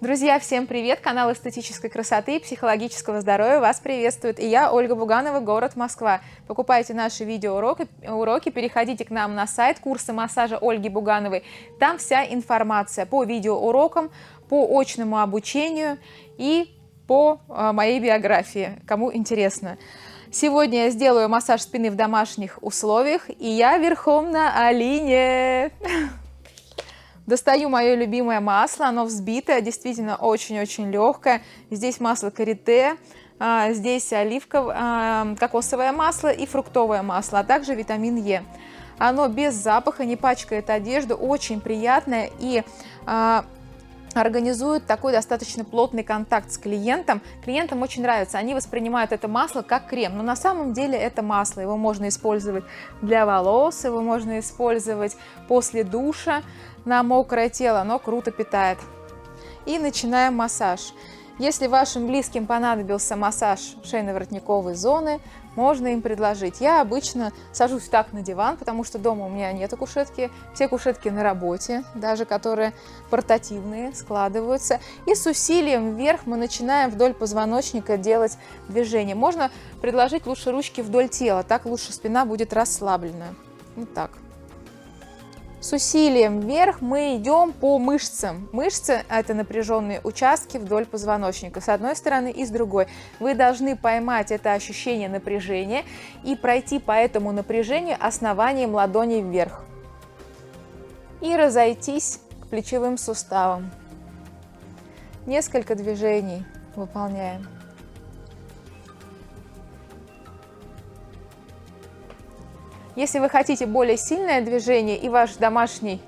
Друзья, всем привет! Канал эстетической красоты и психологического здоровья вас приветствует. И я, Ольга Буганова, город Москва. Покупайте наши видеоуроки, переходите к нам на сайт курса массажа Ольги Бугановой. Там вся информация по видеоурокам, по очному обучению и по моей биографии, кому интересно. Сегодня я сделаю массаж спины в домашних условиях, и я верхом на Алине. Достаю мое любимое масло, оно взбитое, действительно очень-очень легкое. Здесь масло карите, здесь кокосовое масло и фруктовое масло, а также витамин Е. Оно без запаха, не пачкает одежду, очень приятное и организует такой достаточно плотный контакт с клиентом. Клиентам очень нравится, они воспринимают это масло как крем, но на самом деле это масло. Его можно использовать для волос, его можно использовать после душа на мокрое тело, оно круто питает. И начинаем массаж. Если вашим близким понадобился массаж шейно-воротниковой зоны, можно им предложить. Я обычно сажусь так на диван, потому что дома у меня нет кушетки. Все кушетки на работе, даже которые портативные, складываются. И с усилием вверх мы начинаем вдоль позвоночника делать движение. Можно предложить лучше ручки вдоль тела, так лучше спина будет расслаблена. Вот так. С усилием вверх мы идем по мышцам. Мышцы – это напряженные участки вдоль позвоночника, с одной стороны и с другой. Вы должны поймать это ощущение напряжения и пройти по этому напряжению основанием ладоней вверх. И разойтись к плечевым суставам. Несколько движений выполняем. Если вы хотите более сильное движение, и ваш домашний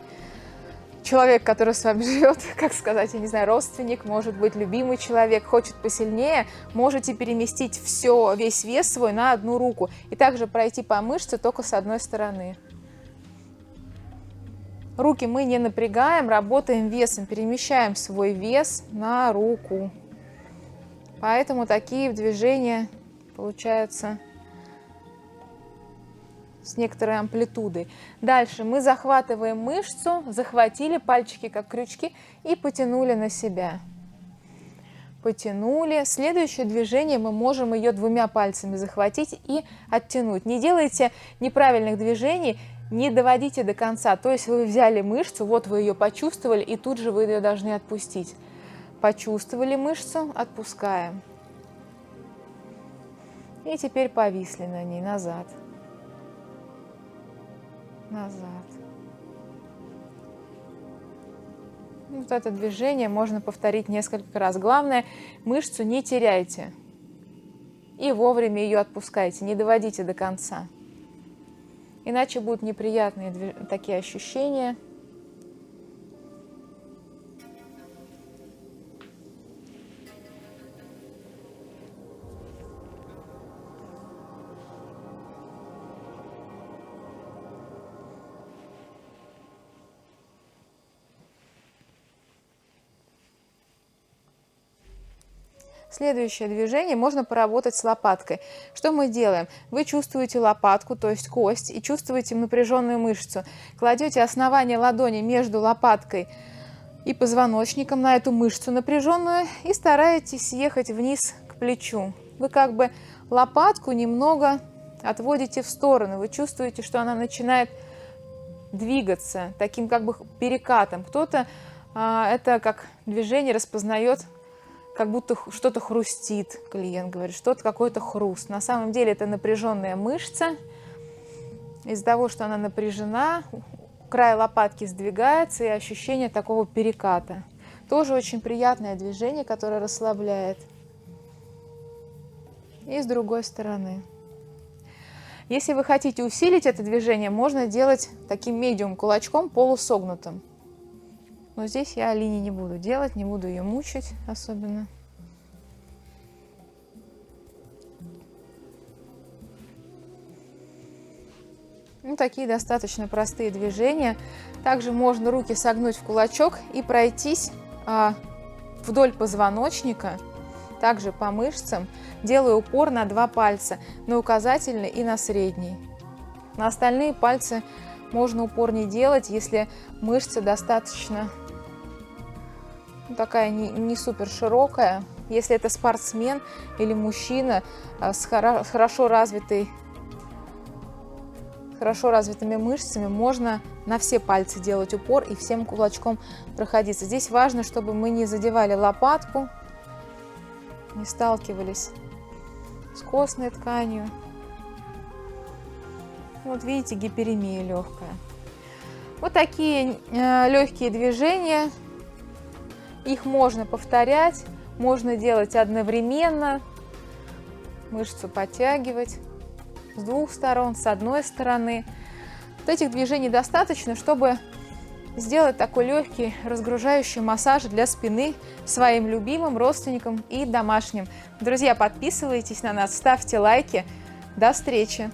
человек, который с вами живет, как сказать, я не знаю, родственник, может быть, любимый человек, хочет посильнее, можете переместить весь вес свой на одну руку. И также пройти по мышце только с одной стороны. Руки мы не напрягаем, работаем весом, перемещаем свой вес на руку. Поэтому такие движения получаются с некоторой амплитудой. Дальше мы захватываем мышцу, захватили пальчики как крючки и потянули на себя. Потянули. Следующее движение мы можем ее двумя пальцами захватить и оттянуть. Не делайте неправильных движений, не доводите до конца. То есть вы взяли мышцу, вот вы ее почувствовали, и тут же вы ее должны отпустить. Почувствовали мышцу, отпускаем. И теперь повисли на ней, назад. Назад. Вот это движение можно повторить несколько раз. Главное, мышцу не теряйте. И вовремя ее отпускайте, не доводите до конца. Иначе будут неприятные такие ощущения. Следующее движение можно поработать с лопаткой. Что мы делаем? Вы чувствуете лопатку, то есть кость, и чувствуете напряженную мышцу. Кладете основание ладони между лопаткой и позвоночником на эту мышцу напряженную и стараетесь ехать вниз к плечу. Вы как бы лопатку немного отводите в сторону. Вы чувствуете, что она начинает двигаться таким как бы перекатом. Кто-то это как движение распознает, как будто что-то хрустит, клиент говорит, что-то какой-то хруст. На самом деле это напряженная мышца. Из-за того, что она напряжена, край лопатки сдвигается и ощущение такого переката. Тоже очень приятное движение, которое расслабляет. И с другой стороны. Если вы хотите усилить это движение, можно делать таким медиум кулачком, полусогнутым. Но здесь я линии не буду делать, не буду ее мучить особенно. Ну, такие достаточно простые движения. Также можно руки согнуть в кулачок и пройтись вдоль позвоночника, также по мышцам, делая упор на два пальца, на указательный и на средний. На остальные пальцы можно упор не делать, если мышцы достаточно такая не супер широкая. Если это спортсмен или мужчина с хорошо развитыми мышцами, можно на все пальцы делать упор и всем кулачком проходиться. Здесь важно, чтобы мы не задевали лопатку, не сталкивались с костной тканью. Вот видите, гиперемия легкая. Вот такие легкие движения. Их можно повторять, можно делать одновременно, мышцу подтягивать с двух сторон, с одной стороны. Вот этих движений достаточно, чтобы сделать такой легкий разгружающий массаж для спины своим любимым, родственникам и домашним. Друзья, подписывайтесь на нас, ставьте лайки. До встречи!